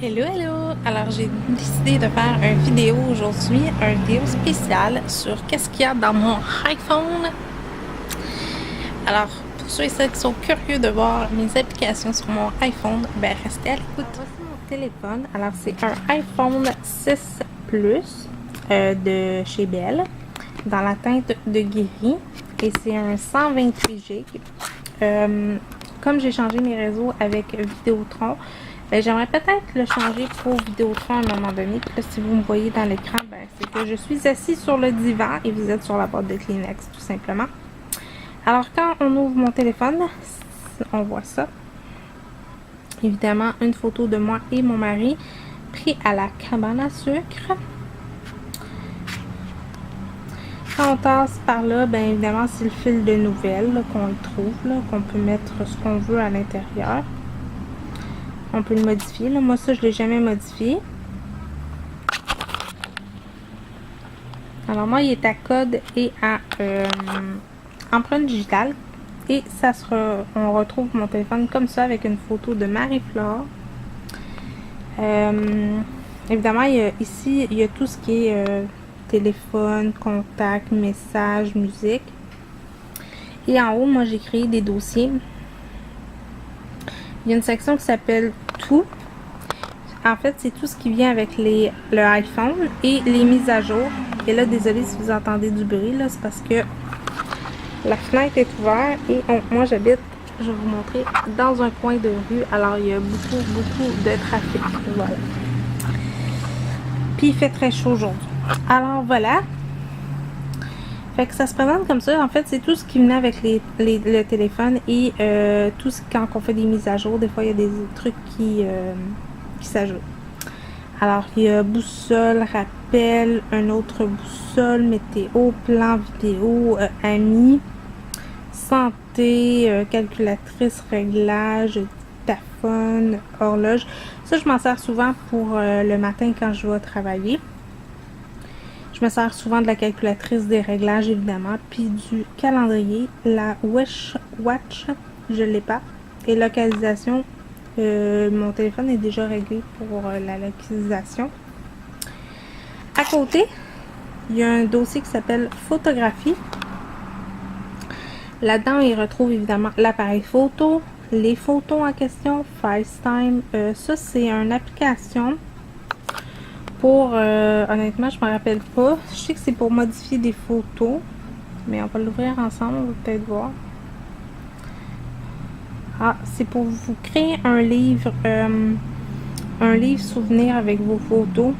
Hello, hello! Alors, j'ai décidé de faire une vidéo aujourd'hui, une vidéo spéciale sur qu'est-ce qu'il y a dans mon iPhone. Alors, pour ceux et celles qui sont curieux de voir mes applications sur mon iPhone, ben restez à l'écoute. Alors, voici mon téléphone. Alors, c'est un iPhone 6 Plus de chez Bell, dans la teinte de gris, et c'est un 128 GB. Comme j'ai changé mes réseaux avec Vidéotron, ben, j'aimerais peut-être le changer pour Vidéotron à un moment donné. Puis là, si vous me voyez dans l'écran, ben, c'est que je suis assis sur le divan et vous êtes sur la boîte de Kleenex, tout simplement. Alors, quand on ouvre mon téléphone, on voit ça. Évidemment, une photo de moi et mon mari pris à la cabane à sucre. Quand on tasse par là, bien évidemment, c'est le fil de nouvelles qu'on y trouve, qu'on peut mettre ce qu'on veut à l'intérieur. On peut le modifier. Là. Moi, ça, je ne l'ai jamais modifié. Alors, moi, il est à code et à empreinte digitale. Et ça on retrouve mon téléphone comme ça avec une photo de Marie-Flore. Évidemment, ici, il y a tout ce qui est téléphone, contact, messages, musique. Et en haut, moi, j'ai créé des dossiers. Il y a une section qui s'appelle Tout. En fait, c'est tout ce qui vient avec le iPhone et les mises à jour. Et là, désolé si vous entendez du bruit, là, c'est parce que la fenêtre est ouverte et moi, j'habite, je vais vous montrer, dans un coin de rue. Alors, il y a beaucoup de trafic. Voilà. Puis, il fait très chaud aujourd'hui. Alors, voilà. Fait que ça se présente comme ça. En fait, c'est tout ce qui venait avec le téléphone et tout ce quand on fait des mises à jour. Des fois, il y a des trucs qui s'ajoutent. Alors, il y a boussole, rappel, un autre boussole, météo, plan vidéo, amis, santé, calculatrice, réglage, dictaphone, horloge. Ça, je m'en sers souvent pour le matin quand je vais travailler. Je me sers souvent de la calculatrice des réglages, évidemment, puis du calendrier. La Wish Watch, je l'ai pas. Et localisation, mon téléphone est déjà réglé pour la localisation. À côté, il y a un dossier qui s'appelle photographie. Là-dedans, il retrouve évidemment l'appareil photo, les photos en question, FaceTime. Ça, c'est une application pour, honnêtement, je me rappelle pas. Je sais que c'est pour modifier des photos, mais on va l'ouvrir ensemble, on va peut-être voir. Ah, c'est pour vous créer un livre souvenir avec vos photos.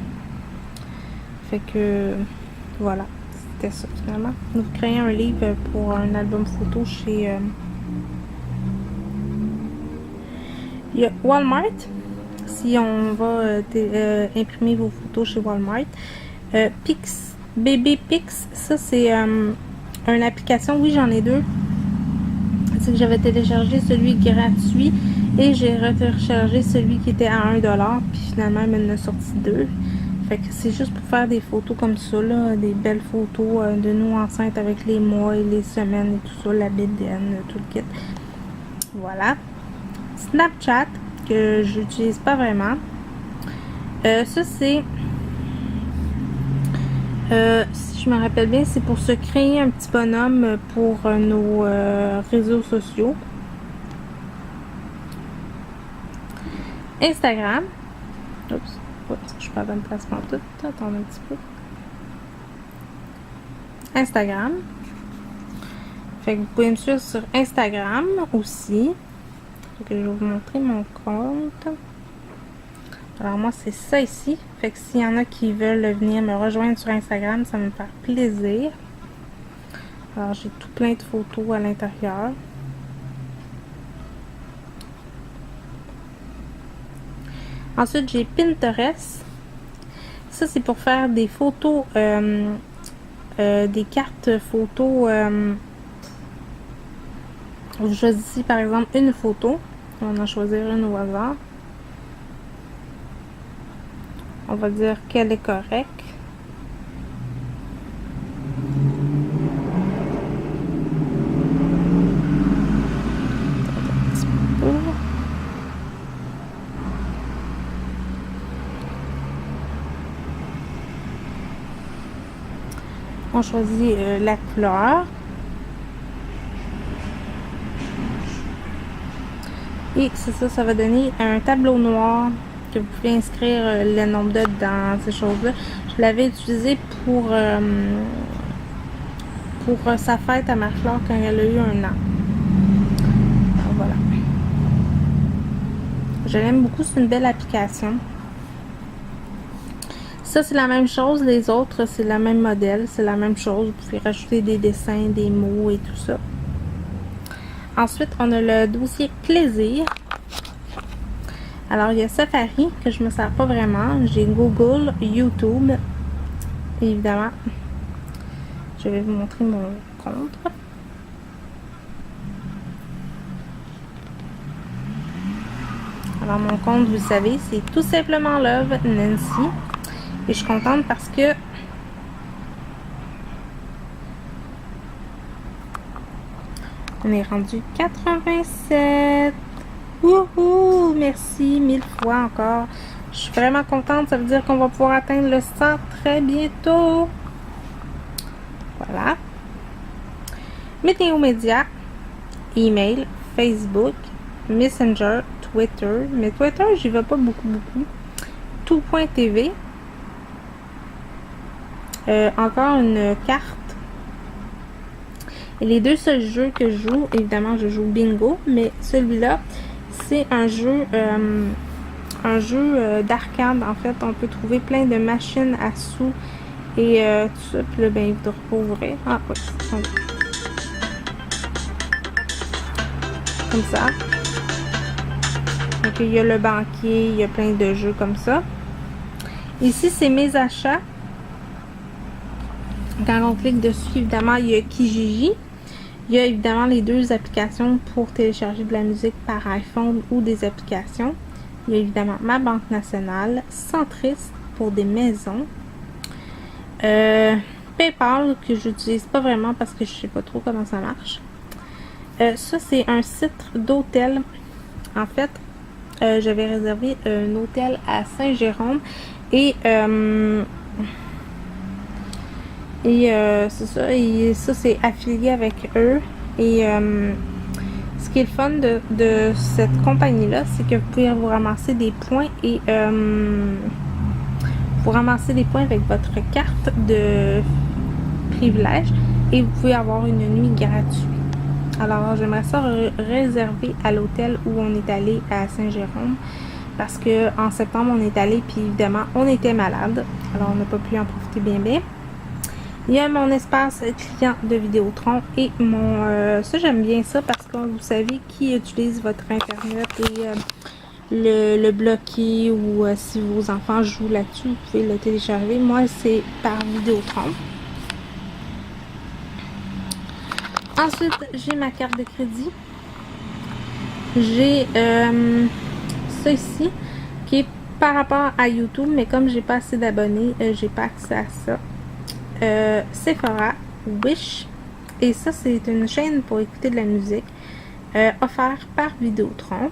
Fait que, voilà, c'était ça finalement. Vous créez un livre pour un album photo chez il y a Walmart. Si on va imprimer vos photos chez Walmart. Baby Pix, ça c'est une application, oui j'en ai deux. C'est que j'avais téléchargé celui gratuit et j'ai rechargé celui qui était à 1$, puis finalement il m'en a sorti deux. Fait que c'est juste pour faire des photos comme ça, là, des belles photos de nous enceintes avec les mois et les semaines et tout ça, la bédaine, tout le kit. Voilà. Snapchat, que j'utilise pas vraiment. Ça c'est si je me rappelle bien, c'est pour se créer un petit bonhomme pour nos réseaux sociaux. Instagram. Oups, je suis pas à la bonne place pour tout. Attendez un petit peu. Instagram. Fait que vous pouvez me suivre sur Instagram aussi. Fait que je vais vous montrer mon compte. Alors moi c'est ça ici. Fait que s'il y en a qui veulent venir me rejoindre sur Instagram, ça me fait plaisir. Alors j'ai tout plein de photos à l'intérieur. Ensuite j'ai Pinterest. Ça c'est pour faire des photos, des cartes photos. Vous choisissez par exemple une photo. On va en choisir une au hasard. On va dire qu'elle est correcte. On choisit la couleur. Et c'est ça, ça va donner un tableau noir que vous pouvez inscrire le nombre d'œufs dans ces choses-là. Je l'avais utilisé pour sa fête à Marie-Flore quand elle a eu 1 an. Alors, voilà. Je l'aime beaucoup, c'est une belle application. Ça, c'est la même chose. Les autres, c'est le même modèle. C'est la même chose. Vous pouvez rajouter des dessins, des mots et tout ça. Ensuite, on a le dossier plaisir. Alors, il y a Safari, que je ne me sers pas vraiment. J'ai Google, YouTube. Évidemment, je vais vous montrer mon compte. Alors, mon compte, vous le savez, c'est tout simplement Love Nancy. Et je suis contente parce que on est rendu 87. Wouhou! Merci 1000 fois encore. Je suis vraiment contente. Ça veut dire qu'on va pouvoir atteindre le 100 très bientôt. Voilà. Météo Média, email, Facebook, Messenger, Twitter. Mais Twitter, j'y vais pas beaucoup. Tout.tv. Encore une carte. Et les deux seuls jeux que je joue, évidemment, je joue Bingo, mais celui-là, c'est un jeu d'arcade. En fait, on peut trouver plein de machines à sous et tout ça. Puis là, ben, il faudra pas ouvrir. Ah, oui. Comme ça. Donc, il y a le banquier, il y a plein de jeux comme ça. Ici, c'est mes achats. Quand on clique dessus, évidemment, il y a Kijiji. Il y a évidemment les deux applications pour télécharger de la musique par iPhone ou des applications. Il y a évidemment Ma Banque Nationale, Centris pour des maisons. PayPal que j'utilise pas vraiment parce que je sais pas trop comment ça marche. Ça, c'est un site d'hôtel. En fait, j'avais réservé un hôtel à Saint-Jérôme et c'est ça, et ça c'est affilié avec eux. Et ce qui est le fun de cette compagnie-là, c'est que vous pouvez vous ramasser des points et vous ramassez des points avec votre carte de privilège et vous pouvez avoir une nuit gratuite. Alors j'aimerais ça réserver à l'hôtel où on est allé à Saint-Jérôme parce que en septembre on est allé puis évidemment on était malade, alors on n'a pas pu en profiter bien. Il y a mon espace client de Vidéotron et mon... ça, j'aime bien ça parce que vous savez qui utilise votre Internet et le bloquer ou si vos enfants jouent là-dessus, vous pouvez le télécharger. Moi, c'est par Vidéotron. Ensuite, j'ai ma carte de crédit. J'ai ça ici qui est par rapport à YouTube, mais comme j'ai pas assez d'abonnés, j'ai pas accès à ça. Sephora, Wish, et ça c'est une chaîne pour écouter de la musique offert par Vidéotron.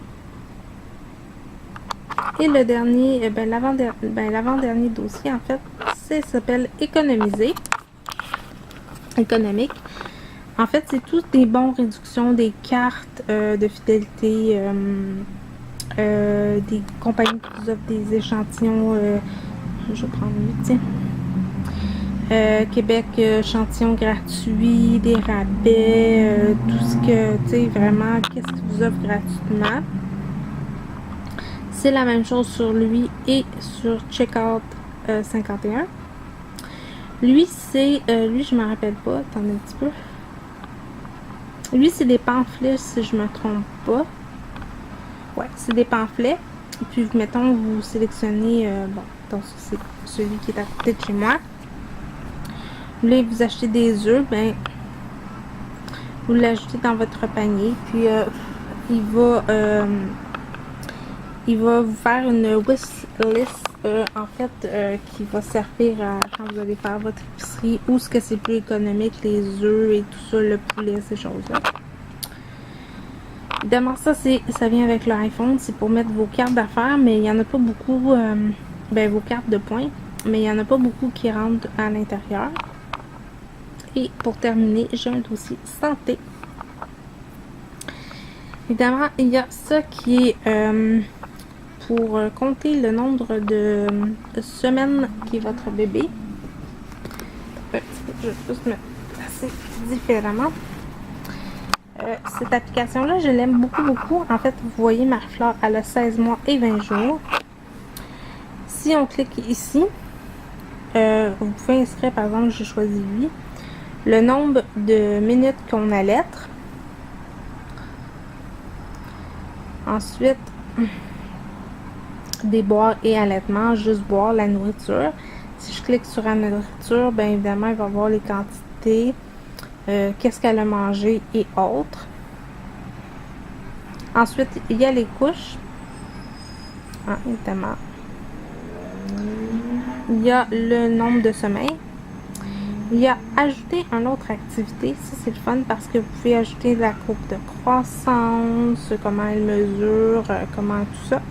Et le dernier, l'avant-dernier dossier en fait, ça s'appelle Économiser. Économique. En fait, c'est toutes des bons réductions, des cartes de fidélité, des compagnies qui vous offrent des échantillons. Je vais prendre une, tiens. Québec, échantillon gratuit, des rabais, tout ce que, tu sais, vraiment, qu'est-ce qu'ils vous offre gratuitement. C'est la même chose sur lui et sur Checkout 51. Lui, c'est, lui, je me rappelle pas, attendez un petit peu. Lui, c'est des pamphlets, si je me trompe pas. Ouais, c'est des pamphlets. Et puis, mettons, vous sélectionnez, bon, donc c'est celui qui est à côté de chez moi. Vous voulez vous acheter des œufs, ben vous l'ajoutez dans votre panier, puis il va vous faire une wish list en fait qui va servir à quand vous allez faire votre épicerie ou ce que c'est plus économique, les œufs et tout ça, le poulet, ces choses-là. Évidemment, ça vient avec l'iPhone, c'est pour mettre vos cartes d'affaires, mais il n'y en a pas beaucoup, vos cartes de points, mais il n'y en a pas beaucoup qui rentrent à l'intérieur. Et pour terminer, j'ai un dossier santé. Évidemment, il y a ça qui est pour compter le nombre de semaines qu'est votre bébé. Je vais juste me placer différemment. Cette application-là, je l'aime beaucoup. En fait, vous voyez, Marie-Flore, elle a 16 mois et 20 jours. Si on clique ici, vous pouvez inscrire, par exemple, j'ai choisi lui, le nombre de minutes qu'on allait. Ensuite, des boire et allaitement, juste boire la nourriture. Si je clique sur la nourriture, bien évidemment, il va voir les quantités, qu'est-ce qu'elle a mangé et autres. Ensuite, il y a les couches. Ah, évidemment. Il y a le nombre de sommeil. Il y a ajouter une autre activité. Ça, c'est le fun parce que vous pouvez ajouter la courbe de croissance, comment elle mesure, comment tout ça.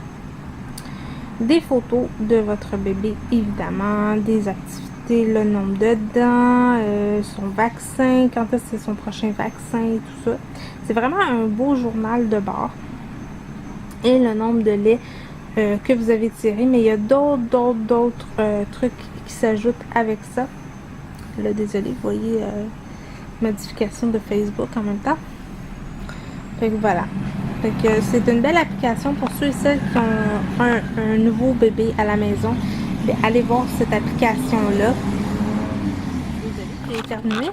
Des photos de votre bébé, évidemment, des activités, le nombre de dents, son vaccin, quand est-ce que c'est son prochain vaccin et tout ça. C'est vraiment un beau journal de bord. Et le nombre de laits que vous avez tiré, mais il y a d'autres trucs qui s'ajoutent avec ça. Là, désolé, vous voyez modification de Facebook en même temps. Fait que voilà. Fait que c'est une belle application pour ceux et celles qui ont un nouveau bébé à la maison. Bien, allez voir cette application-là. Désolée, j'ai éternué.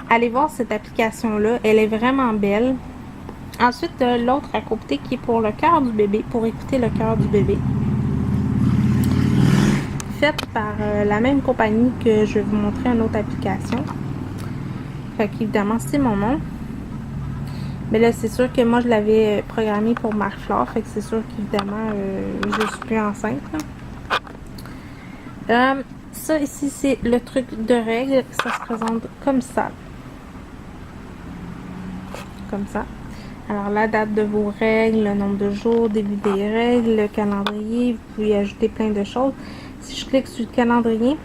Allez voir cette application-là. Elle est vraiment belle. Ensuite, l'autre à côté qui est pour le cœur du bébé, pour écouter le cœur du bébé. Faite par la même compagnie que je vais vous montrer une autre application. Fait qu'évidemment, c'est mon nom. Mais là, c'est sûr que moi, je l'avais programmé pour Marie-Flore. Fait que c'est sûr qu'évidemment, je suis plus enceinte. Ça ici, c'est le truc de règles. Ça se présente comme ça. Comme ça. Alors, la date de vos règles, le nombre de jours, début des règles, le calendrier. Vous pouvez ajouter plein de choses. Si je clique sur le calendrier,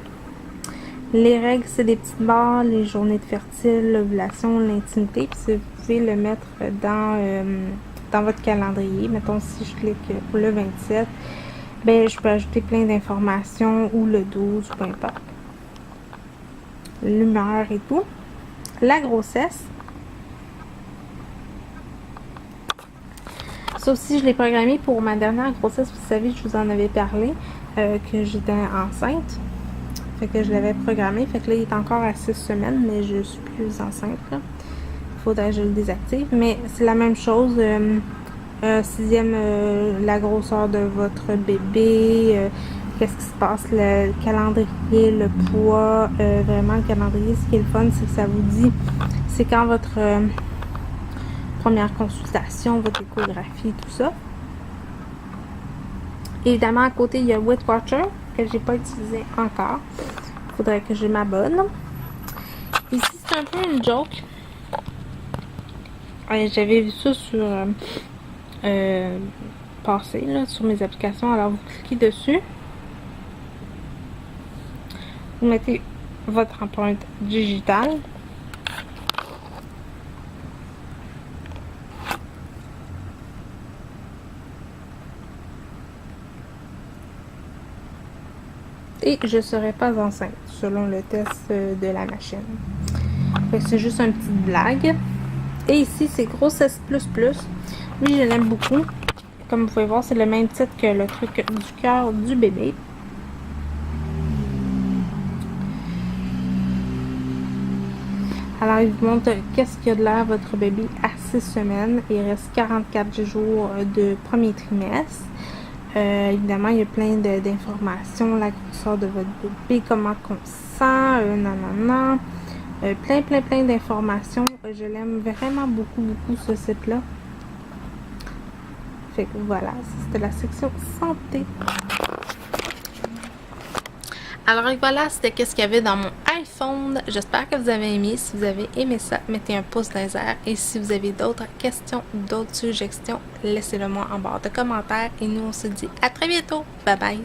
les règles, c'est des petites barres, les journées de fertile, l'ovulation, l'intimité. Puis vous pouvez le mettre dans votre calendrier. Mettons, si je clique pour le 27, ben, je peux ajouter plein d'informations, ou le 12, peu importe. L'humeur et tout. La grossesse. Ça aussi, je l'ai programmé pour ma dernière grossesse. Vous savez, je vous en avais parlé, que j'étais enceinte. Fait que je l'avais programmé. Fait que là, il est encore à 6 semaines, mais je suis plus enceinte. Il faudrait que je le désactive. Mais c'est la même chose. Sixième, la grosseur de votre bébé. Qu'est-ce qui se passe, le calendrier, le poids. Vraiment, le calendrier, ce qui est le fun, c'est que ça vous dit c'est quand votre première consultation, votre échographie, tout ça. Évidemment, à côté, il y a Weight Watcher que j'ai pas utilisé encore. Il faudrait que je m'abonne. Ici, c'est un peu une joke. J'avais vu ça sur passer là, sur mes applications. Alors, vous cliquez dessus. Vous mettez votre empreinte digitale. Et je ne serai pas enceinte, selon le test de la machine. C'est juste une petite blague. Et ici, c'est Grossesse Plus Plus. Lui, je l'aime beaucoup. Comme vous pouvez voir, c'est le même titre que le truc du cœur du bébé. Alors, il vous montre qu'est-ce qu'il y a de l'air votre bébé à 6 semaines. Il reste 44 jours de premier trimestre. Évidemment, il y a plein d'informations, la grosseur de votre bébé, comment qu'on se sent, plein d'informations. Je l'aime vraiment beaucoup ce site-là. Fait que voilà, c'était la section santé. Alors voilà, c'était qu'est-ce qu'il y avait dans mon iPhone. J'espère que vous avez aimé. Si vous avez aimé ça, mettez un pouce dans les airs. Et si vous avez d'autres questions, d'autres suggestions, laissez-le moi en barre de commentaires. Et nous, on se dit à très bientôt. Bye bye.